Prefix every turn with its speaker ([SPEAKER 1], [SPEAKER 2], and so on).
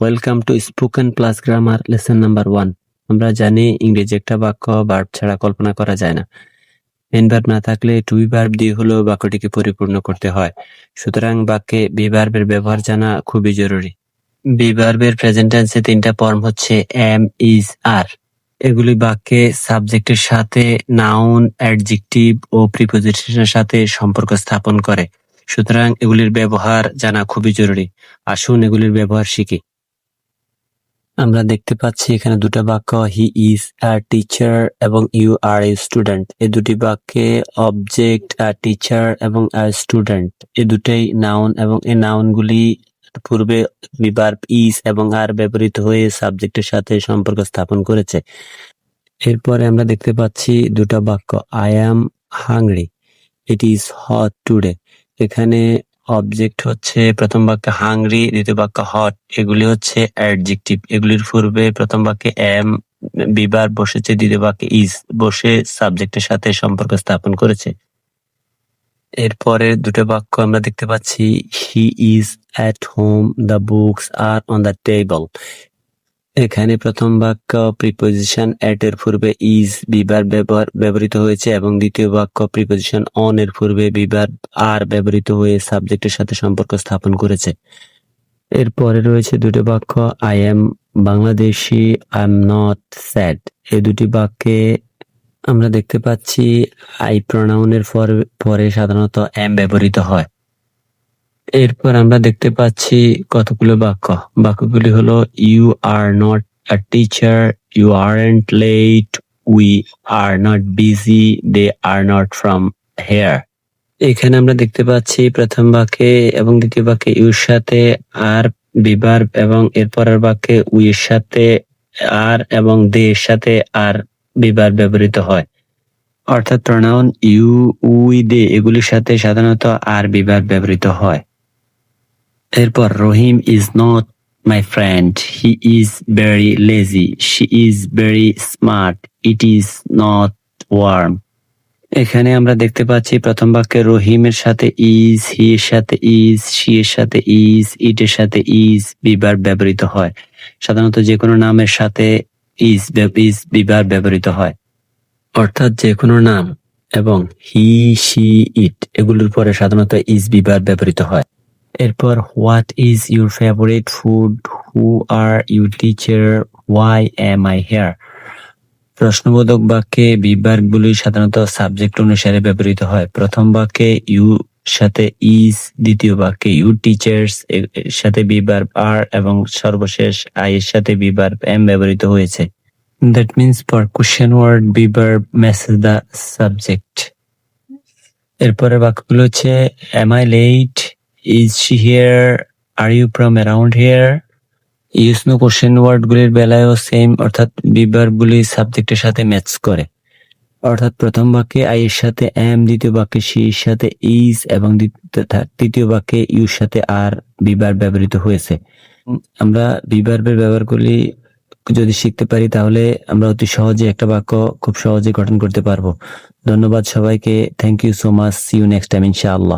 [SPEAKER 1] Welcome to spoken plus grammar lesson number 1। আমরা জানি ইংরেজি একটা বাক্য ভার্ব ছাড়া কল্পনা করা যায় না। মেন ভার্ব না থাকলে টু বি ভার্ব দিয়ে হলেও বাক্যটিকে পরিপূর্ণ করতে হয়। সুতরাং বাক্যে বি ভার্বের ব্যবহার জানা খুবই জরুরি। বি ভার্বের প্রেজেন্ট টেন্সে তিনটা ফর্ম হচ্ছে এম, ইজ, আর। এগুলি বাক্যে সাবজেক্টের সাথে নাউন, অ্যাডজেক্টিভ ও প্রিপোজিশনের সাথে সম্পর্ক স্থাপন করে। সুতরাং এগুলির ব্যবহার জানা খুবই জরুরি। আসুন এগুলির ব্যবহার শিখি। আমরা দেখতে পাচ্ছি এখানে দুটো বাক্য, হি ইজ আ টিচার এবং ইউ আর এ স্টুডেন্ট। এই দুটি বাক্যে অবজেক্ট, আ টিচার এবং আ স্টুডেন্ট এই দুটাই নাউন এবং এই নাউনগুলি পূর্বে ভার্ব ইজ এবং আর ব্যবহৃত হয়ে সাবজেক্টের সাথে সম্পর্ক স্থাপন করেছে। এরপরে আমরা দেখতে পাচ্ছি দুটো বাক্য, I am hungry, it is hot today. এখানে অবজেক্ট হচ্ছে প্রথম বাক্যে হাংরি, দ্বিতীয় বাক্য হট। এগুলি হচ্ছে অ্যাডজেক্টিভ। এগুলির পূর্বে প্রথম বাক্যে এম বিবার বসেছে, দ্বিতীয় বাক্যে ইজ বসে সাবজেক্টের সাথে সম্পর্ক স্থাপন করেছে। এরপরে দুটো বাক্য আমরা দেখতে পাচ্ছি, he is at home, the books are on the table. এখানে প্রথম বাক্য প্রিপোজিশন এট এর পূর্বে ইজ বিবার ব্যবহৃত হয়েছে এবং দ্বিতীয় বাক্য প্রিপোজিশন অন এর পূর্বে বিবার আর ব্যবহৃত হয়ে সাবজেক্টের সাথে সম্পর্ক স্থাপন করেছে। এরপরে রয়েছে দুটো বাক্য, I am Bangladeshi, I am not sad. এই দুটি বাক্যে আমরা দেখতে পাচ্ছি আই প্রোনাউনের পরে সাধারণত এম ব্যবহৃত হয়। এরপর আমরা দেখতে পাচ্ছি কতগুলো বাক্যগুলি হলো, you are not a teacher, you aren't late, we are not busy, they are not from here. এখানে আমরা দেখতে পাচ্ছি প্রথম বাক্যে এবং দ্বিতীয় বাক্যে ইউর সাথে আর বিভার এবং এরপরের বাক্যে উইয়ের সাথে আর এবং দে এর সাথে আর বিভার ব্যবহৃত হয়। অর্থাৎ প্রোনাউন ইউ, উই, দে এগুলির সাথে সাধারণত আর বিভার ব্যবহৃত হয়। এরপর Rahim is not my friend, he is very lazy, she is very smart, it is not warm. এখানে আমরা দেখতে পাচ্ছি প্রথম বাক্যে রহিমের সাথে ইজ, হি এর সাথে ইজ, শি এর সাথে ইজ, ইট এর সাথে ইজ বিভার ব্যবহৃত হয়। সাধারণত যে কোনো নামের সাথে ইজ বিভার ব্যবহৃত হয়, অর্থাৎ যে কোনো নাম এবং হি, শি, ইট এগুলোর পরে সাধারণত ইজ বিভার ব্যবহৃত হয়। এরপর what is your favourite food, who are you teacher, why am I here. প্রশ্নবোধক বাক্যে বিভাগগুলি সাধারণত সাবজেক্ট অনুসারে ব্যবহৃত হয়। প্রথম বাক্যে ইউ সাথে ইজ, দ্বিতীয় বাক্যে ইউ টিচার্স এর সাথে বিভার্ব আর এবং সর্বশেষ আই এর সাথে বিভার্ব এম ব্যবহৃত হয়েছে। That means for question word be verb matches the subject. এরপরে বাক্যগুলো হচ্ছে, am I late, is she here, are you from around here. Use no question word গুলির বেলায়ও সেম, অর্থাৎ বিভার্বগুলি সাবজেক্টের সাথে ম্যাচ করে। অর্থাৎ প্রথম বাক্যে আই এর সাথে এম, দ্বিতীয় বাক্যে শি এর সাথে ইজ এবং তৃতীয় বাক্যে ইউর সাথে আর বিভার্ব ব্যবহৃত হয়েছে। আমরা বিভার্বের ব্যবহারগুলি যদি শিখতে পারি তাহলে আমরা অতি সহজে একটা বাক্য খুব সহজে গঠন করতে পারবো। ধন্যবাদ সবাইকে। Thank you so much. See you next time ইনশাআল্লাহ।